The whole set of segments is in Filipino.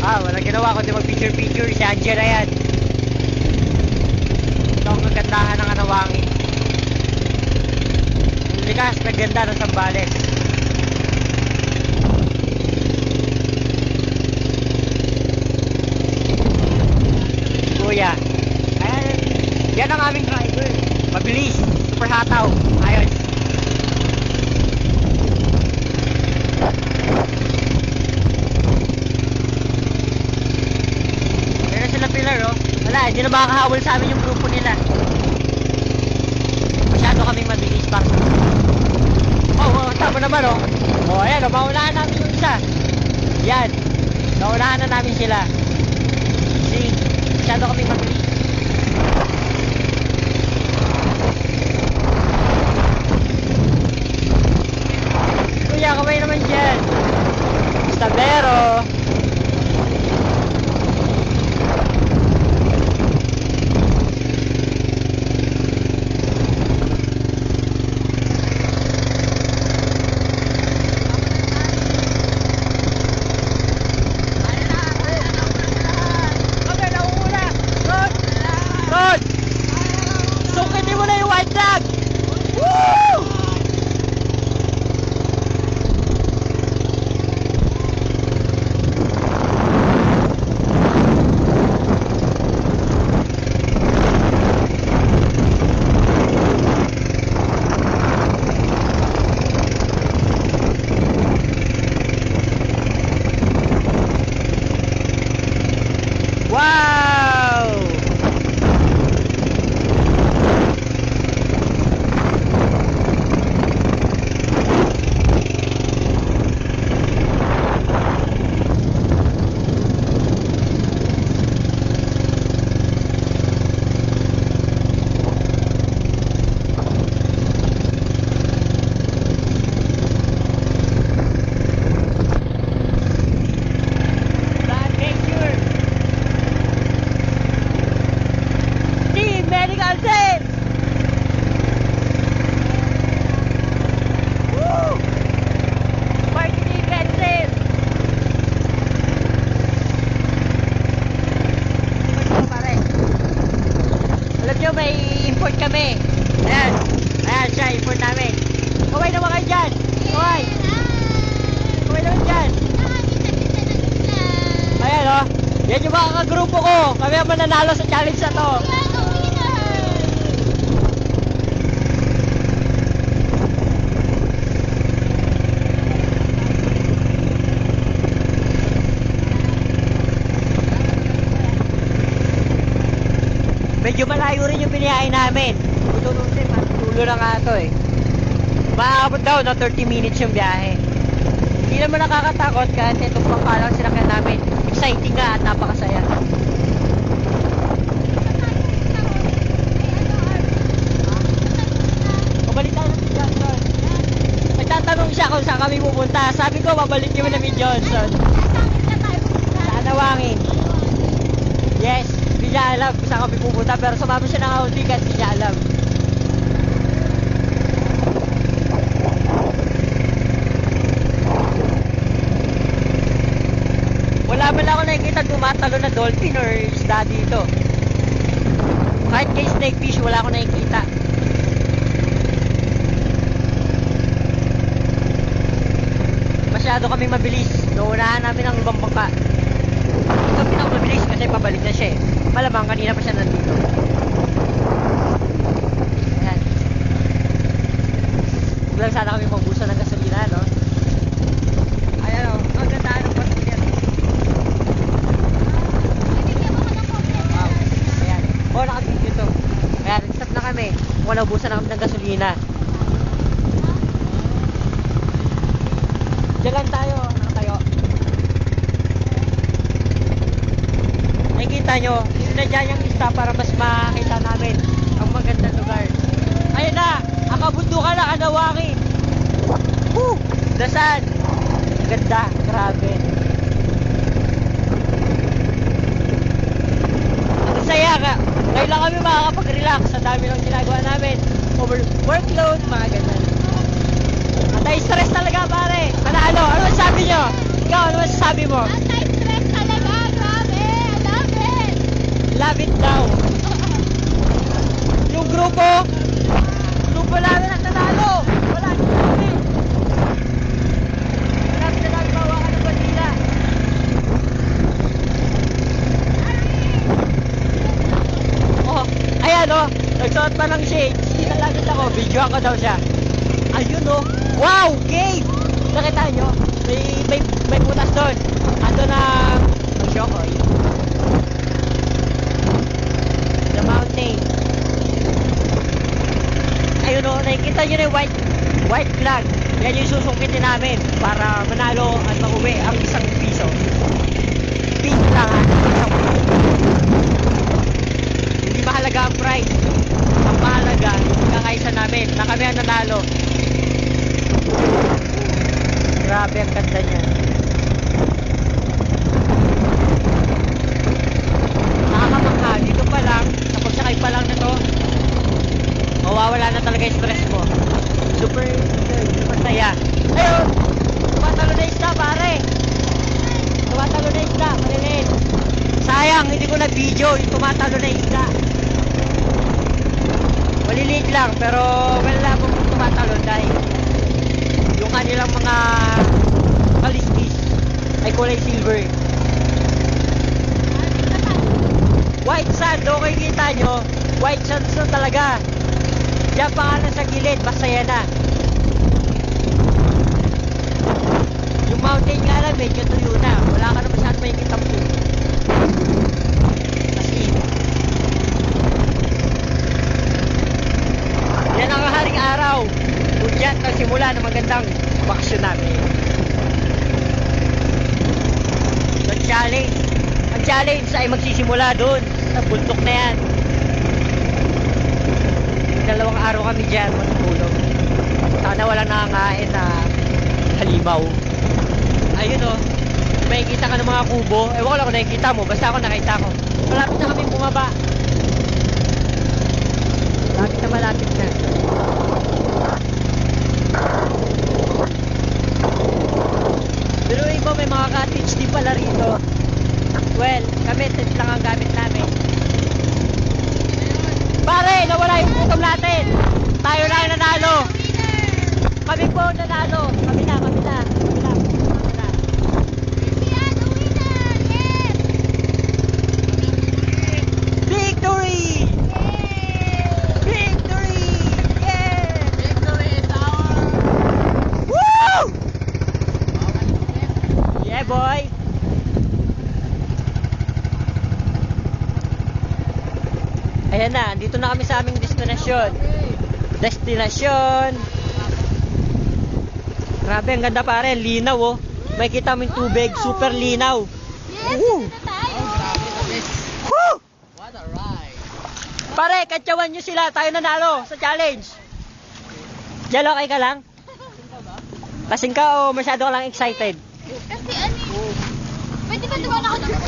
Walang ginawa kundi mag-picture-picture. Si Angela yan. Ito ang kagandahan ng Anawangin. Likas, naganda ng Sambales. Kuya. Ayan, yan ang aming driver. Mabilis, super hataw. Ayun. Meron sila pillar, oh. Wala, hindi na makakahabol sa amin yung grupo nila. Masyado kaming mabilis para sa tama naman, oh. Ayan, oh, maunahan namin yung isa. Yan. Maunahan na namin sila. See? Masyado kaming mabilis. Kuya, kamay naman dyan. Stabero. May import kami. Ayan. Ayan siya, import namin. Kumay naman kayo dyan. Kumay. Kumay naman dyan. Ayan, oh. Yan yung mga kagrupo ko. Kami ang mananalo sa challenge na to. Medyo malayo rin yung biniyahe namin. Tutunusin, matulo na nga ito eh. Maabot daw na 30 minutes yung biyahe. Hindi naman nakakatakot kasi itong pangkalang sinakyan namin. Exciting nga at napakasaya. Pabalik tayo ng Johnson. Nagtatanong siya kung saan kami pupunta. Sabi ko, babalik kami ng Johnson. Sa Anawangin. Yes. Hindi niya alam kung saan kami pupunta, pero sumama siya ng Audi kasi hindi niya alam. Wala man lang ako nakikita tumatalo na dolphin or isda dito. Kahit kay snakefish, wala ako nakikita. Masyado kami mabilis. Nauunahan namin ang ibang bangka. Ito pinakamabilis kasi pabalik na siya eh. Malamang kanina pa siya nandito. Ayan. Huwag lang sana kami magbusa ng gasolina, no? Ayan o, ang gandaan ng pasilyan. Wow, ayan. O, nakabidyo to. Ayan, nag-stop na kami. Kung naubusan na kami ng gasolina. Diyan lang tayo, nakatayo. Nakikita nyo, sinadya niyang isa para mas makita namin ang magandang lugar. Ayun na, ang kabundukan ng Anawangin. Woo! Dasan. Ganda, grabe. Ang saya ka. Ngayon lang kami makakapag-relax sa dami ng ginagawa namin. Workload, mga ganun. Anti-stress talaga, pare. Ano masasabi nyo? Ikaw, ano masasabi mo? Anti-stress talaga. Labit daw. Yung grupo namin ang nanalo. Wala kami. Marami na namin bawakan ng bandila. Oh, ayan oh. Nagsuot pa ng shades. Kita langit ako. Videoan ko daw siya. Ayun oh. Wow! Cave! Nakita nyo? May butas doon. Ando na Shokoy. The mountain. Ayun o, nakikita nyo na yung white flag. Yan yung susungkitin namin para manalo at mauwi ang isang piso. Pin lang ha. Hindi mahalaga ang prize. Ang mahalaga yung kakaisa namin na kami ang nanalo. Grabe ang ganda niya. Nakakamangha. Dito pa lang, sa pagsakay pa lang na to, mawawala na talaga yung stress mo. Super saya. Ayun! Tumatalo na isda, pare! Tumatalo na isda, maliliit. Sayang, hindi ko na-video yung tumatalo na isda. Maliliit lang, pero wala mo tumatalo dahil yung kanilang mga kaliskis ay kulay silver. White sand, okay kita nyo? White sand na talaga. Diyan pangalan sa gilid, basta yan na. Yung mountain nga lang, medyo tuyo na. Wala ka na masyadong makikita po. Kasi yan ang haring araw. Udyat na simula ng magandang bakasyon namin. Ang challenge ay magsisimula doon sa bundok na yan. Dalawang araw kami dyan matutulog. Sana walang nangangain na halimaw. Ayun o, makikita ka ng mga kubo. Ewan ko lang kung nakikita mo, basta ako nakita ko. Malapit na kami bumaba. Malapit na. Pero iba may mga cottage din pala rito. Well, kami tent lang ang gamit namin. Pare, nawala yung gutom natin. Tayo na ang nanalo. Kami po nanalo. Kami na. Victory! Victory! Yeah! Victory is ours! Woo! Yeah, boy! Ayan na, dito na kami sa aming destinasyon. Grabe, ang ganda pare, linaw oh. May kita mo yung tubig, super linaw. Yes, Woo! na tayo! Woo! What a ride! Pare, katsawan nyo sila, tayo nanalo sa challenge. Jal, okay ka lang? Kasing ka o masyado ka lang excited? Kasi ano pwede ba dumaan ako ng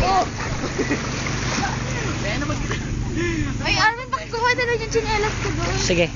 Ay, Arvin, pakikuha na lang yung chinelas ko doon. Sige.